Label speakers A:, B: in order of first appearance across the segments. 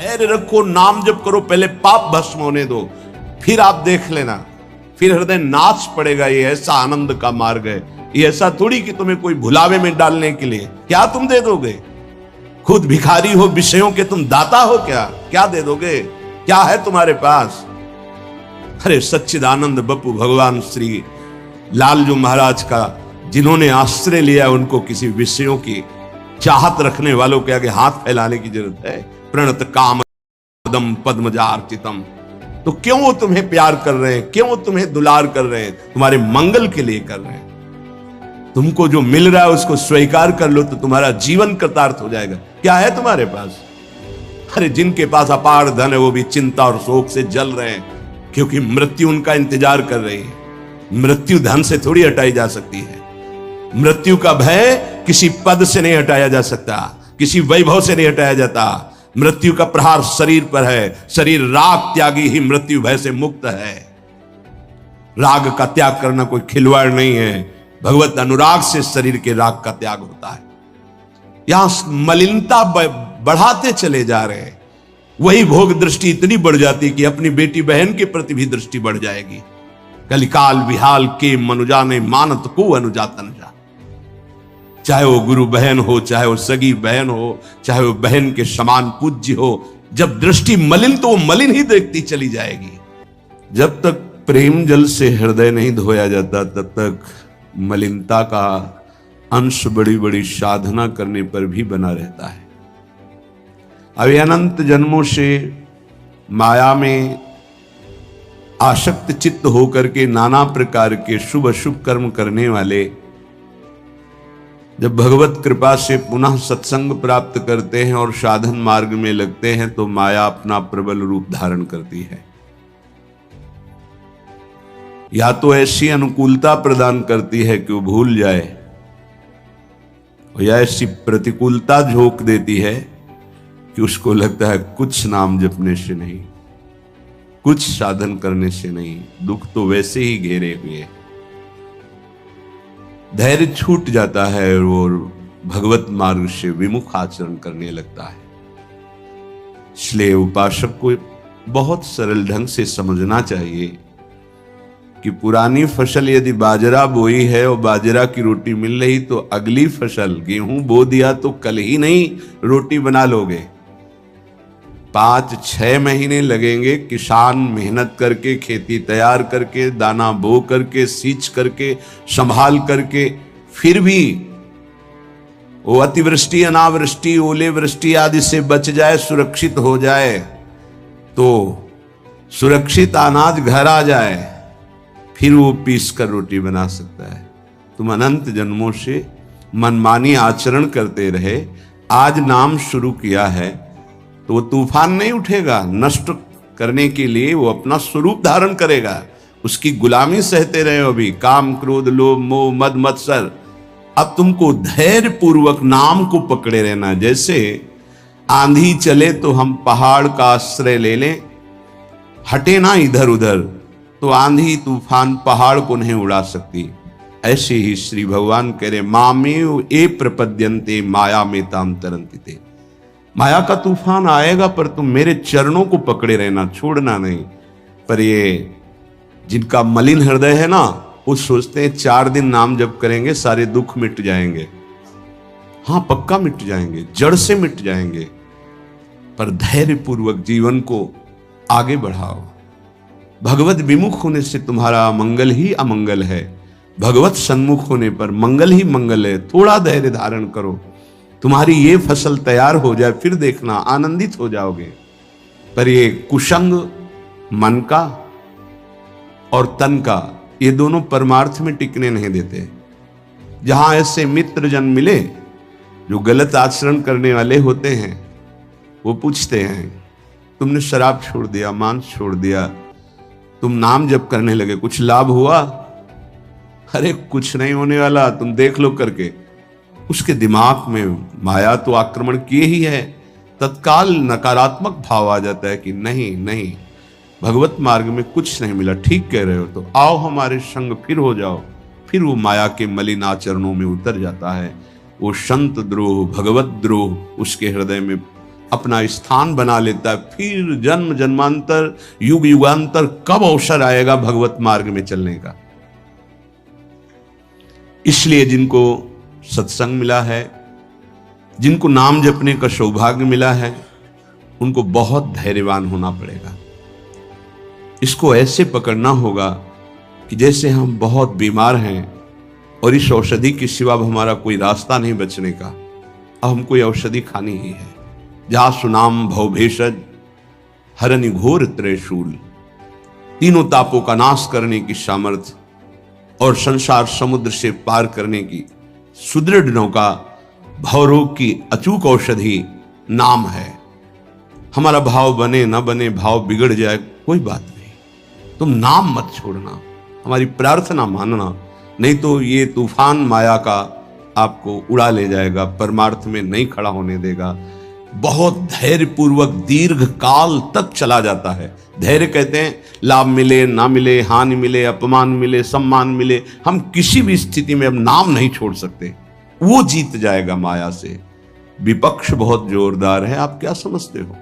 A: धैर्य रखो, नाम जप करो, पहले पाप भस्म होने दो, फिर आप देख लेना, फिर हृदय नाच पड़ेगा। ये ऐसा आनंद का मार्ग है, ये ऐसा थोड़ी कि तुम्हें कोई भुलावे में डालने के लिए। क्या तुम दे दोगे? खुद भिखारी हो विषयों के, तुम दाता हो क्या? क्या दे दोगे? क्या है तुम्हारे पास? अरे सच्चिदानंद बप्पू भगवान श्री लालजू महाराज का जिन्होंने आश्रय लिया, उनको किसी विषयों की चाहत रखने वालों के आगे हाथ फैलाने की जरूरत है? प्रणत कामदम पद्मजार्चितम। तो क्यों वो तुम्हें प्यार कर रहे हैं? क्यों वो तुम्हें दुलार कर रहे हैं? तुम्हारे मंगल के लिए कर रहे हैं। तुमको जो मिल रहा है उसको स्वीकार कर लो तो तुम्हारा जीवन कृतार्थ हो जाएगा। क्या है तुम्हारे पास? अरे जिनके पास अपार धन है वो भी चिंता और शोक से जल रहे हैं, क्योंकि मृत्यु उनका इंतजार कर रही है। मृत्यु धन से थोड़ी हटाई जा सकती है। मृत्यु का भय किसी पद से नहीं हटाया जा सकता, किसी वैभव से नहीं हटाया जाता। मृत्यु का प्रहार शरीर पर है। शरीर राग त्यागी ही मृत्यु भय से मुक्त है। राग का त्याग करना कोई खिलवाड़ नहीं है। भगवत अनुराग से शरीर के राग का त्याग होता है। यहां मलिनता बढ़ाते चले जा रहे हैं। वही भोग दृष्टि इतनी बढ़ जाती कि अपनी बेटी बहन के प्रति भी दृष्टि बढ़ जाएगी। कलिकाल विहाल के मनुजा ने मानत को अनुजा तनुजा। चाहे वो गुरु बहन हो, चाहे वो सगी बहन हो, चाहे वो बहन के समान पूज्य हो, जब दृष्टि मलिन तो वो मलिन ही देखती चली जाएगी। जब तक प्रेम जल से हृदय नहीं धोया जाता तब तक मलिनता का अंश बड़ी बड़ी साधना करने पर भी बना रहता है। अभी अनंत जन्मों से माया में आसक्त चित्त होकर के नाना प्रकार के शुभ अशुभ कर्म करने वाले जब भगवत कृपा से पुनः सत्संग प्राप्त करते हैं और साधन मार्ग में लगते हैं तो माया अपना प्रबल रूप धारण करती है। या तो ऐसी अनुकूलता प्रदान करती है कि वो भूल जाए, या ऐसी प्रतिकूलता झोंक देती है कि उसको लगता है कुछ नाम जपने से नहीं, कुछ साधन करने से नहीं, दुख तो वैसे ही घेरे हुए। धैर्य छूट जाता है और वो भगवत मार्ग से विमुख आचरण करने लगता है। इसलिए उपासक को बहुत सरल ढंग से समझना चाहिए कि पुरानी फसल यदि बाजरा बोई है और बाजरा की रोटी मिल रही तो अगली फसल गेहूं बो दिया तो कल ही नहीं रोटी बना लोगे। 5-6 महीने लगेंगे किसान मेहनत करके, खेती तैयार करके, दाना बो करके, सींच करके, संभाल करके, फिर भी वो अतिवृष्टि, अनावृष्टि, ओले वृष्टि आदि से बच जाए, सुरक्षित हो जाए, तो सुरक्षित अनाज घर आ जाए, फिर वो पीस कर रोटी बना सकता है। तुम अनंत जन्मों से मनमानी आचरण करते रहे, आज नाम शुरू किया है तो वो तूफान नहीं उठेगा। नष्ट करने के लिए वो अपना स्वरूप धारण करेगा। उसकी गुलामी सहते रहे हो अभी, काम क्रोध लोभ मोह मद मत्सर। अब तुमको धैर्य पूर्वक नाम को पकड़े रहना। जैसे आंधी चले तो हम पहाड़ का आश्रय ले लें, हटे ना इधर उधर, तो आंधी तूफान पहाड़ को नहीं उड़ा सकती। ऐसे ही श्री भगवान कह रहे मामेव ए प्रपद्यन्ते माया में ताम तरंतिते। माया का तूफान आएगा पर तुम मेरे चरणों को पकड़े रहना, छोड़ना नहीं। पर ये जिनका मलिन हृदय है ना, वो सोचते हैं 4 दिन नाम जप करेंगे सारे दुख मिट जाएंगे। हाँ पक्का मिट जाएंगे, जड़ से मिट जाएंगे। पर धैर्य पूर्वक जीवन को आगे बढ़ाओ। भगवत विमुख होने से तुम्हारा अमंगल ही अमंगल है, भगवत सन्मुख होने पर मंगल ही मंगल है। थोड़ा धैर्य धारण करो, तुम्हारी ये फसल तैयार हो जाए, फिर देखना आनंदित हो जाओगे। पर ये कुसंग मन का और तन का, ये दोनों परमार्थ में टिकने नहीं देते। जहां ऐसे मित्र जन मिले जो गलत आचरण करने वाले होते हैं, वो पूछते हैं तुमने शराब छोड़ दिया, मांस छोड़ दिया, तुम नाम जप करने लगे, कुछ लाभ हुआ? अरे कुछ नहीं होने वाला, तुम देख लो करके। उसके दिमाग में माया तो आक्रमण किए ही है। तत्काल नकारात्मक भाव आ जाता है कि नहीं नहीं, भगवत मार्ग में कुछ नहीं मिला, ठीक कह रहे हो, तो आओ हमारे संग फिर हो जाओ। फिर वो माया के मलिन आचरणों में उतर जाता है। वो संत द्रोह, भगवत द्रोह उसके हृदय में अपना स्थान बना लेता है। फिर जन्म जन्मांतर युग युगांतर कब अवसर आएगा भगवत मार्ग में चलने का। इसलिए जिनको सत्संग मिला है, जिनको नाम जपने का सौभाग्य मिला है, उनको बहुत धैर्यवान होना पड़ेगा। इसको ऐसे पकड़ना होगा कि जैसे हम बहुत बीमार हैं और इस औषधि के सिवा हमारा कोई रास्ता नहीं बचने का, अब हमको ये औषधि खानी ही है। जा सुनाम भव भेषज हरनि घोर त्रिशूल, तीनों तापों का नाश करने की सामर्थ्य और संसार समुद्र से पार करने की सुदृढ़ नौका, भवरोग की अचूक औषधि नाम है। हमारा भाव बने न बने, भाव बिगड़ जाए, कोई बात नहीं, तुम नाम मत छोड़ना, हमारी प्रार्थना मानना, नहीं तो ये तूफान माया का आपको उड़ा ले जाएगा, परमार्थ में नहीं खड़ा होने देगा। बहुत धैर्य पूर्वक दीर्घ काल तक चला जाता है। धैर्य कहते हैं लाभ मिले ना मिले, हानि मिले, अपमान मिले, सम्मान मिले, हम किसी भी स्थिति में अब नाम नहीं छोड़ सकते। वो जीत जाएगा माया से। विपक्ष बहुत जोरदार है, आप क्या समझते हो?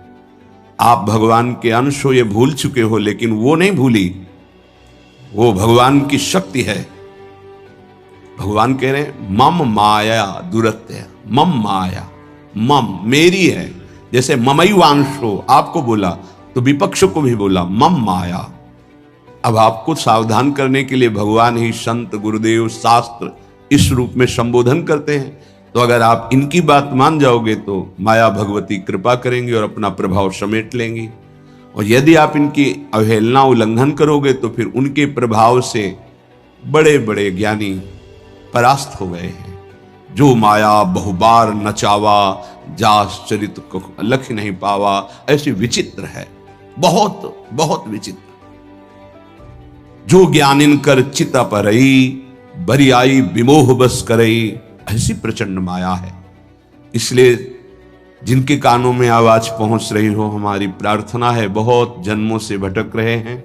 A: आप भगवान के अंश हो, ये भूल चुके हो, लेकिन वो नहीं भूली, वो भगवान की शक्ति है। भगवान कह रहे हैं मम माया दुरत्य, मम माया, मम मेरी है। जैसे ममैवांशो आपको बोला तो विपक्ष को भी बोला मम माया। अब आपको सावधान करने के लिए भगवान ही संत गुरुदेव शास्त्र इस रूप में संबोधन करते हैं। तो अगर आप इनकी बात मान जाओगे तो माया भगवती कृपा करेंगी और अपना प्रभाव समेट लेंगी, और यदि आप इनकी अवहेलना उल्लंघन करोगे तो फिर उनके प्रभाव से बड़े बड़े ज्ञानी परास्त हो गए हैं। जो माया बहुबार नचावा, जास चरित को लख नहीं पावा, ऐसी विचित्र है, बहुत बहुत विचित्र। जो ज्ञानिन कर चिता परई, बरियाई विमोह बस करई, ऐसी प्रचंड माया है। इसलिए जिनके कानों में आवाज पहुंच रही हो, हमारी प्रार्थना है, बहुत जन्मों से भटक रहे हैं,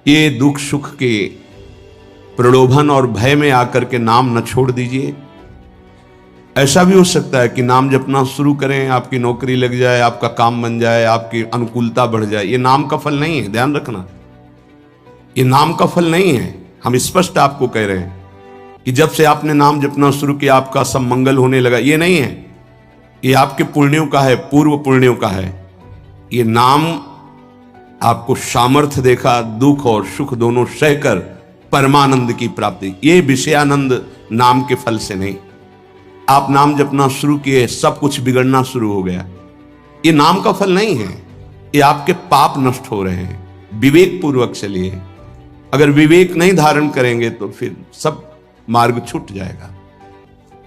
A: ये दुख सुख के प्रलोभन और भय में आकर के नाम न छोड़ दीजिए। ऐसा भी हो सकता है कि नाम जपना शुरू करें, आपकी नौकरी लग जाए, आपका काम बन जाए, आपकी अनुकूलता बढ़ जाए। ये नाम का फल नहीं है, ध्यान रखना, ये नाम का फल नहीं है। हम स्पष्ट आपको कह रहे हैं कि जब से आपने नाम जपना शुरू किया आपका सब मंगल होने लगा, ये नहीं है। ये आपके पुण्यों का है, पूर्व पुण्यों का है। ये नाम आपको सामर्थ्य देखा, दुख और सुख दोनों सहकर परमानंद की प्राप्ति, ये विषयानंद नाम के फल से नहीं। आप नाम जपना शुरू किए, सब कुछ बिगड़ना शुरू हो गया, ये नाम का फल नहीं है, ये आपके पाप नष्ट हो रहे हैं। विवेक पूर्वक चलिए। अगर विवेक नहीं धारण करेंगे तो फिर सब मार्ग छूट जाएगा।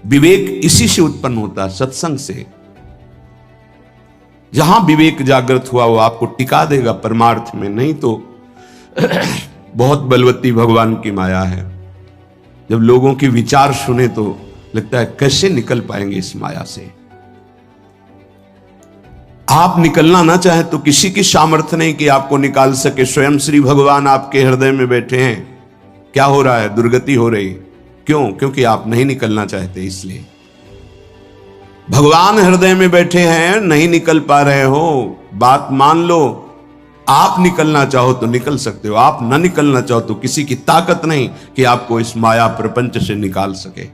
A: विवेक इसी से उत्पन्न होता है, सत्संग से। जहां विवेक जागृत हुआ वो आपको टिका देगा परमार्थ में, नहीं तो बहुत बलवती भगवान की माया है। जब लोगों के विचार सुने तो लगता है कैसे निकल पाएंगे इस माया से। आप निकलना ना चाहे तो किसी की सामर्थ्य नहीं कि आपको निकाल सके। स्वयं श्री भगवान आपके हृदय में बैठे हैं। क्या हो रहा है? दुर्गति हो रही। क्यों? क्योंकि आप नहीं निकलना चाहते, इसलिए। भगवान हृदय में बैठे हैं, नहीं निकल पा रहे हो, बात मान लो। आप निकलना चाहो तो निकल सकते हो, आप न निकलना चाहो तो किसी की ताकत नहीं कि आपको इस माया प्रपंच से निकाल सके।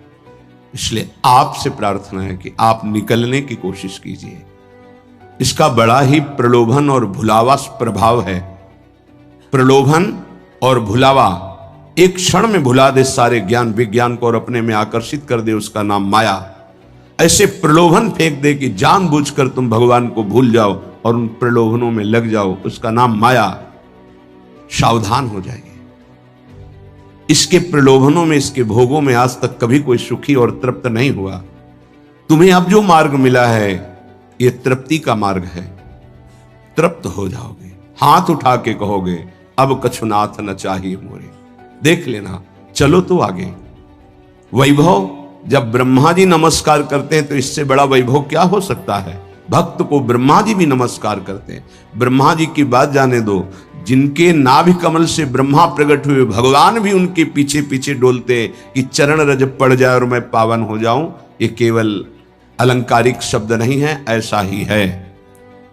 A: इसलिए आपसे प्रार्थना है कि आप निकलने की कोशिश कीजिए। इसका बड़ा ही प्रलोभन और भुलावा प्रभाव है। प्रलोभन और भुलावा एक क्षण में भुला दे सारे ज्ञान विज्ञान को और अपने में आकर्षित कर दे, उसका नाम माया। ऐसे प्रलोभन फेंक दे कि जानबूझकर तुम भगवान को भूल जाओ और उन प्रलोभनों में लग जाओ, उसका नाम माया। सावधान हो जाइए। इसके प्रलोभनों में, इसके भोगों में आज तक कभी कोई सुखी और तृप्त नहीं हुआ। तुम्हें अब जो मार्ग मिला है ये तृप्ति का मार्ग है। तृप्त हो जाओगे, हाथ उठा के कहोगे अब कछुनाथ न चाहिए मोरे। देख लेना, चलो तो आगे। वैभव, जब ब्रह्मा जी नमस्कार करते हैं तो इससे बड़ा वैभव क्या हो सकता है? भक्त को ब्रह्मा जी भी नमस्कार करते हैं। ब्रह्मा जी की बात जाने दो, जिनके नाभि कमल से ब्रह्मा प्रकट हुए, भगवान भी उनके पीछे पीछे डोलते कि चरण रज पड़ जाए और मैं पावन हो जाऊं। ये केवल अलंकारिक शब्द नहीं है, ऐसा ही है।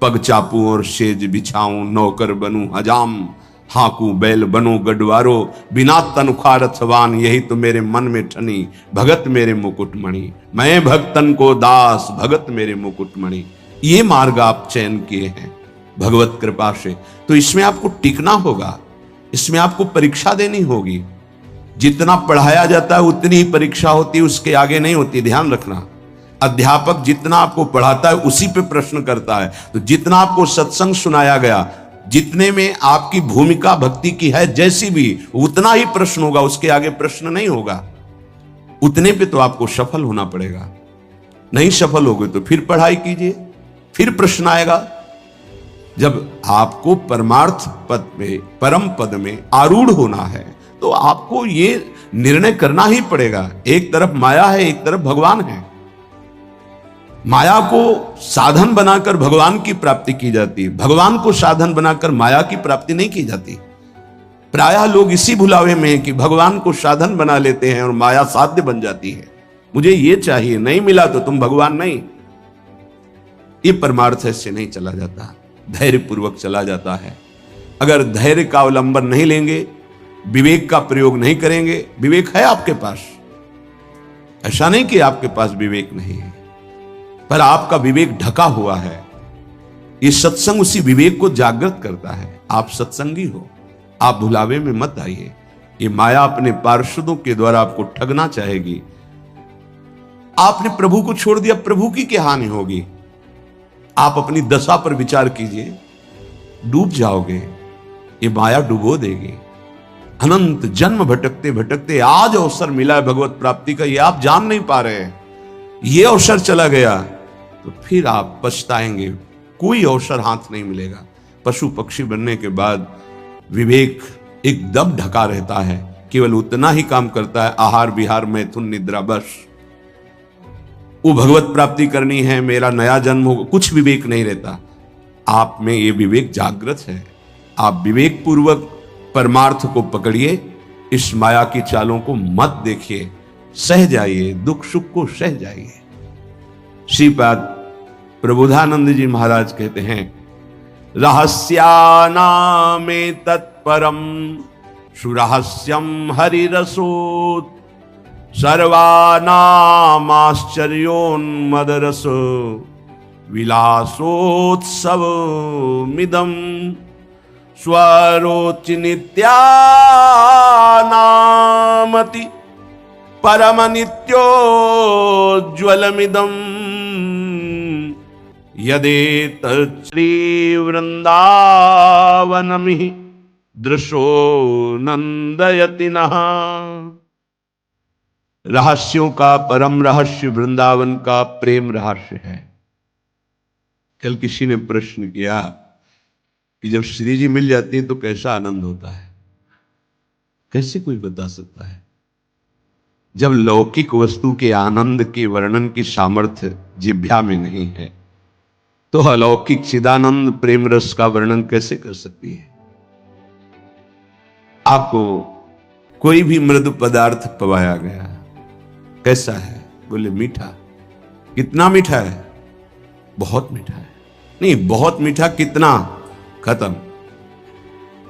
A: पग चापू और सेज बिछाऊं, नौकर बनूं हजाम, हाकू बैल बनो गडवारो, बिना तनख्वाह रथवान, यही तो मेरे मन में ठनी, भगत मेरे मुकुटमणि। मैं भक्तन को दास, भगत मेरे मुकुटमणि। ये मार्ग आप चयन किए हैं भगवत कृपा से, तो इसमें आपको टिकना होगा, इसमें आपको परीक्षा देनी होगी। जितना पढ़ाया जाता है उतनी ही परीक्षा होती है, उसके आगे नहीं होती, ध्यान रखना। अध्यापक जितना आपको पढ़ाता है उसी पे प्रश्न करता है। तो जितना आपको सत्संग सुनाया गया, जितने में आपकी भूमिका भक्ति की है जैसी भी, उतना ही प्रश्न होगा, उसके आगे प्रश्न नहीं होगा। उतने पे तो आपको सफल होना पड़ेगा। नहीं सफल होगे तो फिर पढ़ाई कीजिए, फिर प्रश्न आएगा। जब आपको परमार्थ पद में, परम पद में आरूढ़ होना है, तो आपको ये निर्णय करना ही पड़ेगा। एक तरफ माया है, एक तरफ भगवान है। माया को साधन बनाकर भगवान की प्राप्ति की जाती है, भगवान को साधन बनाकर माया की प्राप्ति नहीं की जाती। प्रायः लोग इसी भुलावे में हैं कि भगवान को साधन बना लेते हैं और माया साध्य बन जाती है। मुझे ये चाहिए, नहीं मिला तो तुम भगवान नहीं। ये परमार्थ से नहीं चला जाता, धैर्य पूर्वक चला जाता है। अगर धैर्य का अवलंबन नहीं लेंगे, विवेक का प्रयोग नहीं करेंगे, विवेक है आपके पास, ऐसा नहीं कि आपके पास विवेक नहीं है, पर आपका विवेक ढका हुआ है। ये सत्संग उसी विवेक को जागृत करता है। आप सत्संगी हो, आप भुलावे में मत आइए। ये माया अपने पार्षदों के द्वारा आपको ठगना चाहेगी। आपने प्रभु को छोड़ दिया, प्रभु की क्या हानि होगी? आप अपनी दशा पर विचार कीजिए, डूब जाओगे। ये माया डुबो देगी। अनंत जन्म भटकते भटकते आज अवसर मिला है भगवत प्राप्ति का, ये आप जान नहीं पा रहे हैं। ये अवसर चला गया तो फिर आप पछताएंगे, कोई अवसर हाथ नहीं मिलेगा। पशु पक्षी बनने के बाद विवेक एकदम ढका रहता है, केवल उतना ही काम करता है, आहार विहार मैथुन निद्रा, बस। वो भगवत प्राप्ति करनी है, मेरा नया जन्म होगा, कुछ विवेक नहीं रहता। आप में ये विवेक जागृत है। आप विवेक पूर्वक परमार्थ को पकड़िए, इस माया की चालों को मत देखिए, सह जाइए, दुख सुख को सह जाइए। श्रीपाद प्रबोधानंद जी महाराज कहते हैं, रहस्यानामे तत्परम सुरहस्यम हरिरसोत्, सर्वानामाश्चर्योन्मदरस विलासोत्सवमिदं, स्वरोचि नित्यानामति परम नित्योज्ज्वलमिदं, यदेतत् श्री वृंदावनमिह दृशो नंदयति नः। रहस्यों का परम रहस्य वृंदावन का प्रेम रहस्य है। कल किसी ने प्रश्न किया कि जब श्री जी मिल जाती है तो कैसा आनंद होता है? कैसे कोई बता सकता है? जब लौकिक वस्तु के आनंद के वर्णन की सामर्थ्य जिह्वा में नहीं है, तो अलौकिक चिदानंद प्रेम रस का वर्णन कैसे कर सकती है? आपको कोई भी मृदु पदार्थ पवाया गया, कैसा है? बोले मीठा। कितना मीठा है? बहुत मीठा है। नहीं, बहुत मीठा कितना? खत्म।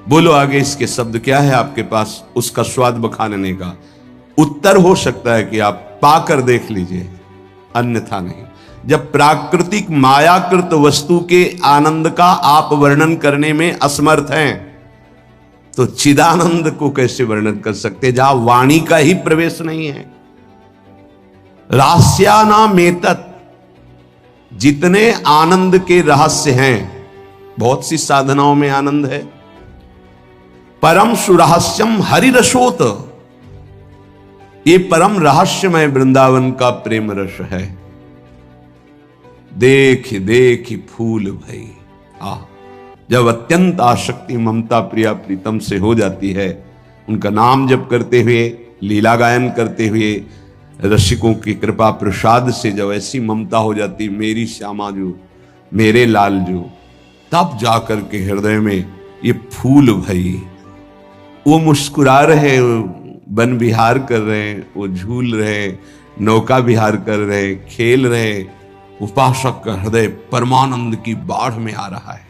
A: बोलो आगे इसके शब्द क्या है आपके पास उसका स्वाद बखानने का? उत्तर हो सकता है कि आप पाकर देख लीजिए, अन्यथा नहीं। जब प्राकृतिक मायाकृत वस्तु के आनंद का आप वर्णन करने में असमर्थ हैं, तो चिदानंद को कैसे वर्णन कर सकते जहां वाणी का ही प्रवेश नहीं है? रहस्यानामेतत्, जितने आनंद के रहस्य हैं, बहुत सी साधनाओं में आनंद है। परम सुरहस्यम हरिरसोत, ये परम रहस्यमय वृंदावन का प्रेम रस है। देख देख फूल भई। जब अत्यंत आसक्ति ममता प्रिया प्रीतम से हो जाती है, उनका नाम जप करते हुए, लीला गायन करते हुए, रसिकों की कृपा प्रसाद से जब ऐसी ममता हो जाती, मेरी श्यामा जो, मेरे लाल जो, तब जाकर के हृदय में ये फूल भई। वो मुस्कुरा रहे, वन विहार कर रहे हैं, वो झूल रहे, नौका विहार कर रहे, खेल रहे, उपासक का हृदय परमानंद की बाढ़ में आ रहा है।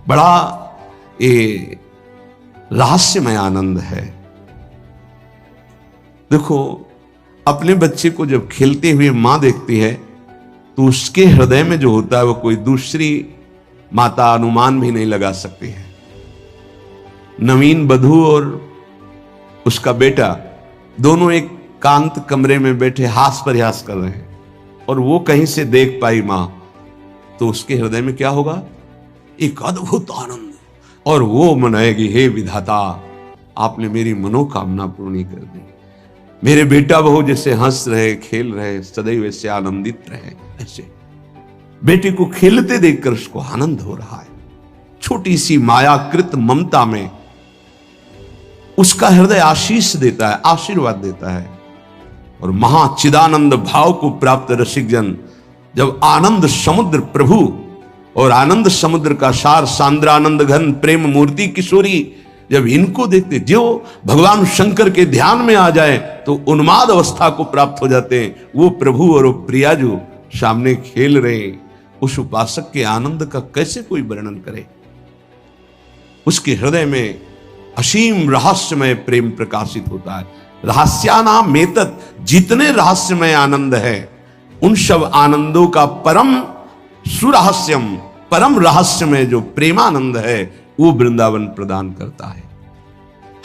A: बड़ा ये रहस्यमय आनंद है। देखो, अपने बच्चे को जब खेलते हुए मां देखती है तो उसके हृदय में जो होता है वो कोई दूसरी माता अनुमान भी नहीं लगा सकती है। नवीन बधू और उसका बेटा दोनों एक कांत कमरे में बैठे हास प्रयास कर रहे हैं और वो कहीं से देख पाई मां तो उसके हृदय में क्या होगा? एक अद्भुत आनंद। और वो मनाएगी, हे विधाता, आपने मेरी मनोकामना पूर्ण कर दी। मेरे बेटा बहू जैसे हंस रहे, खेल रहे, सदैव ऐसे आनंदित रहे। ऐसे बेटे को खेलते देखकर उसको आनंद हो रहा है। छोटी सी मायाकृत ममता में उसका हृदय आशीष देता है, आशीर्वाद देता है। और महाचिदानंद भाव को प्राप्त रसिक जन जब आनंद समुद्र प्रभु और आनंद समुद्र का सार सांद्रानंद घन प्रेम मूर्ति किशोरी जब इनको देखते, जो भगवान शंकर के ध्यान में आ जाए तो उन्माद अवस्था को प्राप्त हो जाते हैं। वो प्रभु और वो प्रिया जो सामने खेल रहे, उस उपासक के आनंद का कैसे कोई वर्णन करे। उसके हृदय में असीम रहस्यमय प्रेम प्रकाशित होता है। रहस्यानाम एतत्, जितने रहस्यमय आनंद है उन सब आनंदों का परम सुरहस्यम, परम रहस्यमय जो प्रेमानंद है वो वृंदावन प्रदान करता है।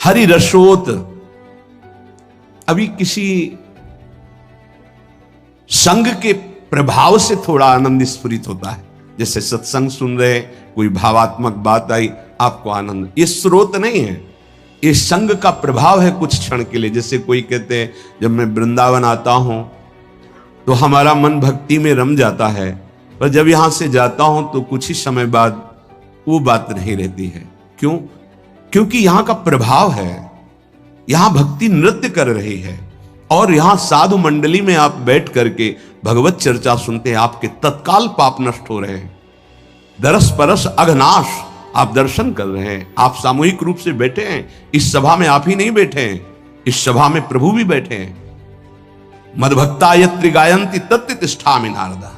A: हरि रसोत, अभी किसी संग के प्रभाव से थोड़ा आनंद स्फुरित होता है। जैसे सत्संग सुन रहे, कोई भावात्मक बात आई, आपको आनंद, ये स्रोत नहीं है, ये संग का प्रभाव है कुछ क्षण के लिए। जैसे कोई कहते हैं जब मैं वृंदावन आता हूं तो हमारा मन भक्ति में रम जाता है, पर जब यहां से जाता हूं तो कुछ ही समय बाद वो बात नहीं रहती है। क्यों? क्योंकि यहां का प्रभाव है, यहां भक्ति नृत्य कर रही है और यहां साधु मंडली में आप बैठ करके भगवत चर्चा सुनते हैं, आपके तत्काल पाप नष्ट हो रहे हैं। दरस परस अघनाश, आप दर्शन कर रहे हैं। आप सामूहिक रूप से बैठे हैं, इस सभा में आप ही नहीं बैठे हैं, इस सभा में प्रभु भी बैठे हैं। मदभक्ता यत्र गायन्ति तत्र तिष्ठामि नारदा,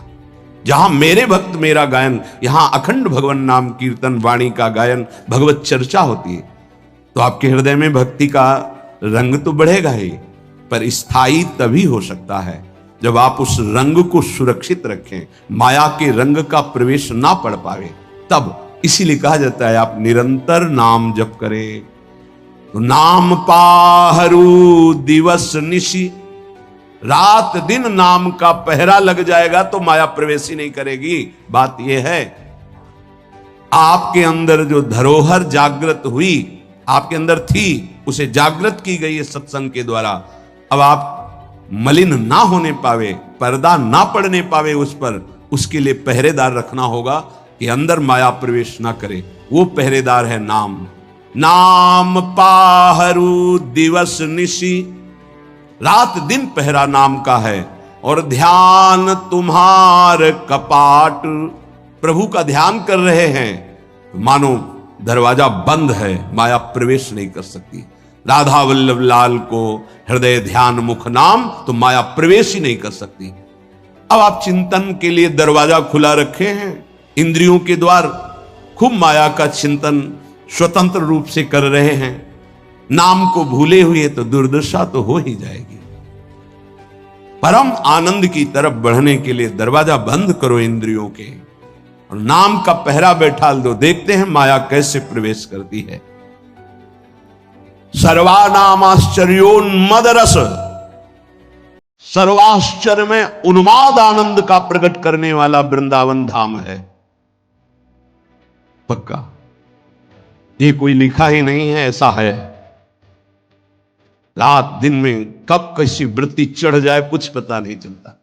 A: जहां मेरे भक्त मेरा गायन, यहां अखंड भगवान नाम कीर्तन वाणी का गायन, भगवत चर्चा होती है। तो आपके हृदय में भक्ति का रंग तो बढ़ेगा ही, पर स्थायी तभी हो सकता है जब आप उस रंग को सुरक्षित रखें, माया के रंग का प्रवेश ना पड़ पावे तब। इसीलिए कहा जाता है आप निरंतर नाम जप करें तो नाम पाहरू दिवस निशि, रात दिन नाम का पहरा लग जाएगा तो माया प्रवेश ही नहीं करेगी। बात यह है, आपके अंदर जो धरोहर जागृत हुई, आपके अंदर थी, उसे जागृत की गई है सत्संग के द्वारा। अब आप मलिन ना होने पावे, पर्दा ना पड़ने पावे उस पर, उसके लिए पहरेदार रखना होगा कि अंदर माया प्रवेश ना करे। वो पहरेदार है नाम। नाम पाहरू दिवस निशि, रात दिन पहरा नाम का है। और ध्यान तुम्हार कपाट, प्रभु का ध्यान कर रहे हैं, मानो दरवाजा बंद है, माया प्रवेश नहीं कर सकती। राधा वल्लभ लाल को हृदय ध्यान मुख नाम, तो माया प्रवेश ही नहीं कर सकती। अब आप चिंतन के लिए दरवाजा खुला रखे हैं, इंद्रियों के द्वार, खूब माया का चिंतन स्वतंत्र रूप से कर रहे हैं। नाम को भूले हुए तो दुर्दशा तो हो ही जाएगी। परम आनंद की तरफ बढ़ने के लिए दरवाजा बंद करो इंद्रियों के और नाम का पहरा बैठा दो। देखते हैं माया कैसे प्रवेश करती है। सर्वानामाश्चर्योन्मद रस, सर्वाश्चर्य में उन्माद आनंद का प्रकट करने वाला वृंदावन धाम है। पक्का, ये कोई लिखा ही नहीं है, ऐसा है। रात दिन में कब कैसी वृत्ति चढ़ जाए कुछ पता नहीं चलता।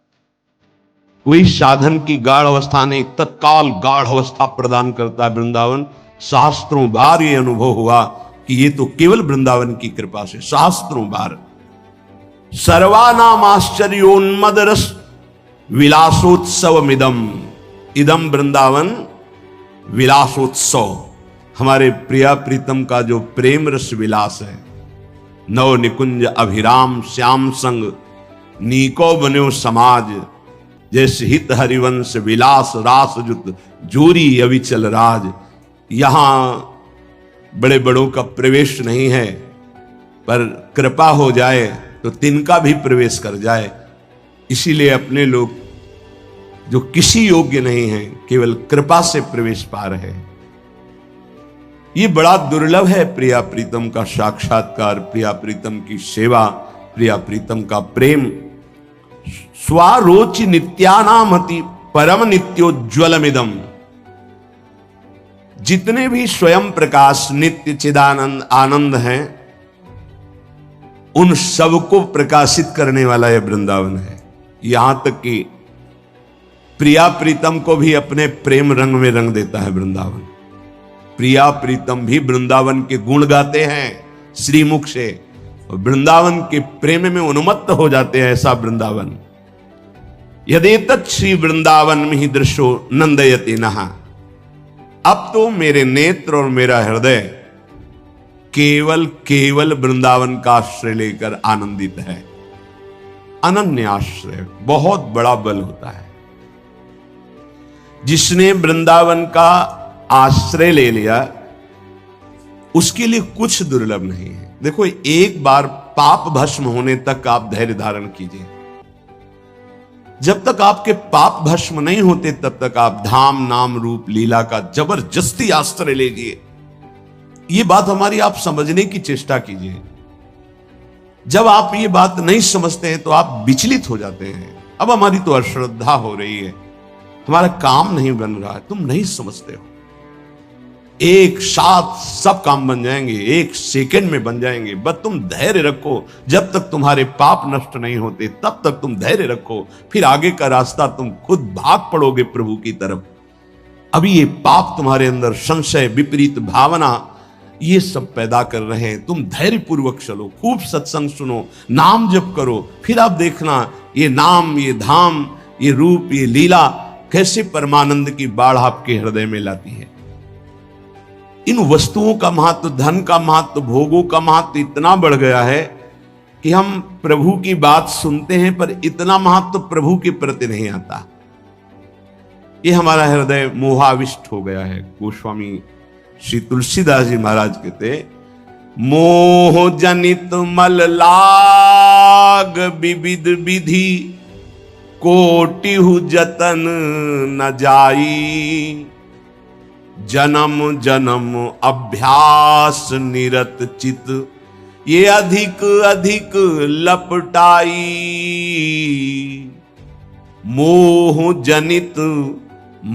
A: कोई साधन की गाढ़ अवस्था नहीं, तत्काल गाढ़ अवस्था प्रदान करता है वृंदावन। शास्त्रों बार ये अनुभव हुआ कि ये तो केवल वृंदावन की कृपा से, शास्त्रों बार। सर्वानाम आश्चर्योन्मद रस विलासोत्सवमिदम, इदम वृंदावन विलासोत्सव। हमारे प्रिया प्रीतम का जो प्रेम रस विलास है, नव निकुंज अभिराम श्याम संग नीको बन्यो समाज, जैसे हित हरिवंश विलास रास जुत जोरी अविचल राज। यहां बड़े बड़ों का प्रवेश नहीं है, पर कृपा हो जाए तो तिनका भी प्रवेश कर जाए। इसीलिए अपने लोग जो किसी योग्य नहीं हैं, केवल कृपा से प्रवेश पा रहे हैं। ये बड़ा दुर्लभ है प्रिया प्रीतम का साक्षात्कार, प्रिया प्रीतम की सेवा, प्रिया प्रीतम का प्रेम। स्वारोचि नित्यानामति परम नित्योज्वलमिदम। जितने भी स्वयं प्रकाश नित्य चिदानंद आनंद हैं, उन सबको प्रकाशित करने वाला यह वृंदावन है। यहां तक कि प्रिया प्रीतम को भी अपने प्रेम रंग में रंग देता है वृंदावन। प्रिया प्रीतम भी वृंदावन के गुण गाते हैं श्रीमुख से, और वृंदावन के प्रेम में उन्मत्त हो जाते हैं। ऐसा वृंदावन यदेतत् श्री वृंदावन में ही दृश्यो नंदयति नहा। अब तो मेरे नेत्र और मेरा हृदय केवल केवल वृंदावन का आश्रय लेकर आनंदित है। अनन्य आश्रय बहुत बड़ा बल होता है। जिसने वृंदावन का आश्रय ले लिया, उसके लिए कुछ दुर्लभ नहीं है। देखो, एक बार पाप भस्म होने तक आप धैर्य धारण कीजिए। जब तक आपके पाप भस्म नहीं होते, तब तक आप धाम नाम रूप लीला का जबरदस्ती आश्रय लीजिए। ये बात हमारी आप समझने की चेष्टा कीजिए। जब आप ये बात नहीं समझते हैं तो आप विचलित हो जाते हैं। अब हमारी तो अश्रद्धा हो रही है, हमारा काम नहीं बन रहा है, तुम नहीं समझते हो। एक साथ सब काम बन जाएंगे, एक सेकंड में बन जाएंगे। बस तुम धैर्य रखो। जब तक तुम्हारे पाप नष्ट नहीं होते, तब तक तुम धैर्य रखो। फिर आगे का रास्ता तुम खुद भाग पड़ोगे प्रभु की तरफ। अभी ये पाप तुम्हारे अंदर संशय, विपरीत भावना, ये सब पैदा कर रहे हैं। तुम धैर्य पूर्वक चलो, खूब सत्संग सुनो, नाम जप करो। फिर आप देखना ये नाम, ये धाम, ये रूप, ये लीला कैसे परमानंद की बाढ़ आपके हृदय में लाती है। इन वस्तुओं का महत्व, धन का महत्व, भोगों का महत्व इतना बढ़ गया है कि हम प्रभु की बात सुनते हैं, पर इतना महत्व प्रभु के प्रति नहीं आता। ये हमारा हृदय मोहाविष्ट हो गया है। गोस्वामी श्री तुलसीदास जी महाराज कहते, मोह जनित मल लाग विविध विधि, कोटिहु जतन न जाई। जन्म जन्म अभ्यास निरत चित, ये अधिक अधिक लपटाई। मोह जनित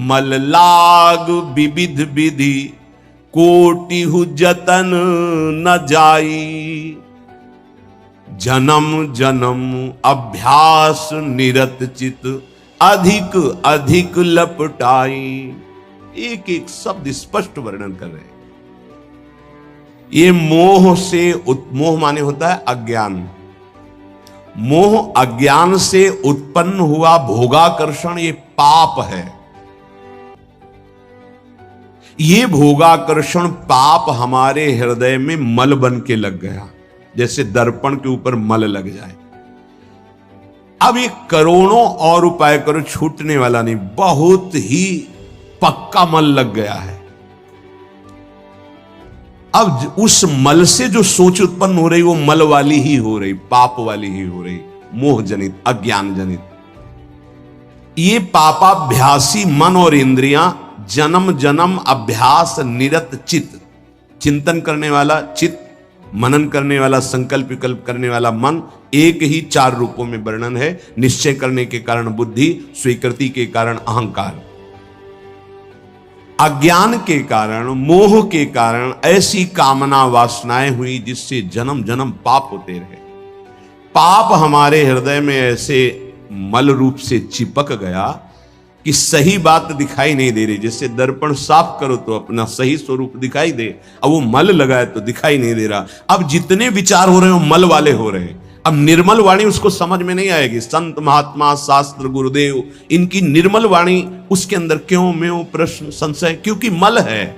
A: मल लाग विविध विधि, कोटिहु जतन न जाई। जन्म जन्म अभ्यास निरत चित, अधिक अधिक लपटाई। एक एक शब्द स्पष्ट वर्णन कर रहे हैं। ये मोह से, मोह माने होता है अज्ञान। मोह अज्ञान से उत्पन्न हुआ भोगाकर्षण, ये पाप है। ये भोगाकर्षण पाप हमारे हृदय में मल बन के लग गया, जैसे दर्पण के ऊपर मल लग जाए। अब ये करोड़ों और उपाय करो, छूटने वाला नहीं। बहुत ही पक्का मल लग गया है। अब उस मल से जो सोच उत्पन्न हो रही, वो मल वाली ही हो रही, पाप वाली ही हो रही, मोह जनित, अज्ञान जनित। ये पापाभ्यासी मन और इंद्रियां, जन्म जन्म अभ्यास निरत चित्त, चिंतन करने वाला चित्त, मनन करने वाला, संकल्प विकल्प करने वाला मन, एक ही चार रूपों में वर्णन है। निश्चय करने के कारण बुद्धि, स्वीकृति के कारण अहंकार, अज्ञान के कारण, मोह के कारण ऐसी कामना वासनाएं हुई जिससे जन्म जन्म पाप होते रहे। पाप हमारे हृदय में ऐसे मल रूप से चिपक गया कि सही बात दिखाई नहीं दे रही। जैसे दर्पण साफ करो तो अपना सही स्वरूप दिखाई दे, अब वो मल लगाए तो दिखाई नहीं दे रहा। अब जितने विचार हो रहे हो मल वाले हो रहे हैं। अब निर्मल वाणी उसको समझ में नहीं आएगी। संत महात्मा शास्त्र गुरुदेव, इनकी निर्मल वाणी, उसके अंदर क्यों म्यों प्रश्न संशय, क्योंकि मल है।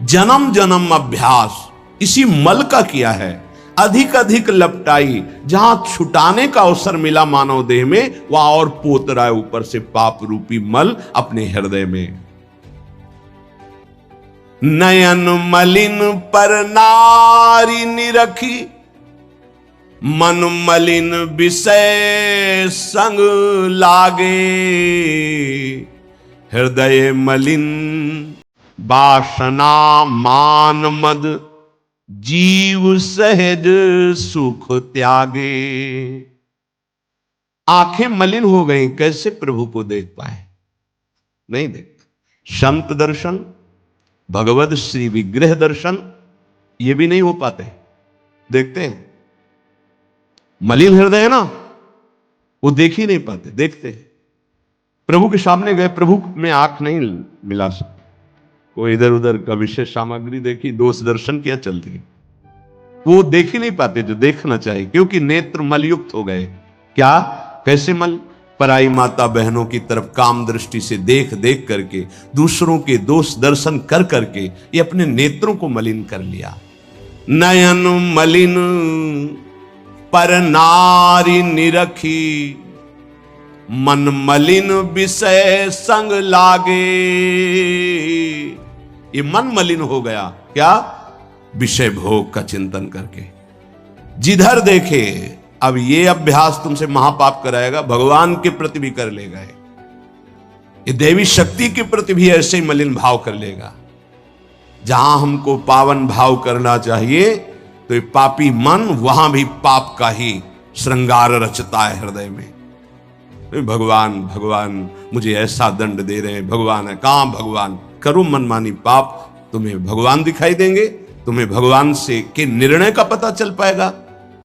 A: जन्म जन्म अभ्यास इसी मल का किया है। अधिक अधिक लपटाई, जहां छुटाने का अवसर मिला मानव देह में, वहां और पोत रहा है ऊपर से पाप रूपी मल अपने हृदय में। नयन मलिन पर नारी निरखी, मन मलिन विषय संग लागे, हृदय मलिन वासना मान मद, जीव सहज सुख त्यागे। आंखें मलिन हो गई, कैसे प्रभु को देख पाए? नहीं देख। संत दर्शन, भगवत श्री विग्रह दर्शन, ये भी नहीं हो पाते। देखते हैं मलिन हृदय है ना, वो देख ही नहीं पाते। देखते हैं प्रभु के सामने गए, प्रभु में आंख नहीं मिला सकते, कोई इधर उधर का विशेष सामग्री देखी, दोष दर्शन किया, चल दी। वो देख ही नहीं पाते जो देखना चाहिए, क्योंकि नेत्र मलयुक्त हो गए। क्या? कैसे मल? पराई माता बहनों की तरफ काम दृष्टि से देख देख करके, दूसरों के दोष दर्शन कर करके ये अपने नेत्रों को मलिन कर लिया। नयन मलिन पर नारी निरखी, मन मलिन विषय संग लागे। ये मन मलिन हो गया। क्या? विषय भोग का चिंतन करके जिधर देखे। अब ये अभ्यास तुमसे महापाप कराएगा, भगवान के प्रति भी कर लेगा, ये देवी शक्ति के प्रति भी ऐसे ही मलिन भाव कर लेगा। जहां हमको पावन भाव करना चाहिए, तो ये पापी मन वहां भी पाप का ही श्रृंगार रचता है हृदय में। भगवान भगवान मुझे ऐसा दंड दे रहे हैं, भगवान है। कहां भगवान? करो मनमानी पाप, तुम्हें भगवान दिखाई देंगे, तुम्हें भगवान से के निर्णय का पता चल पाएगा।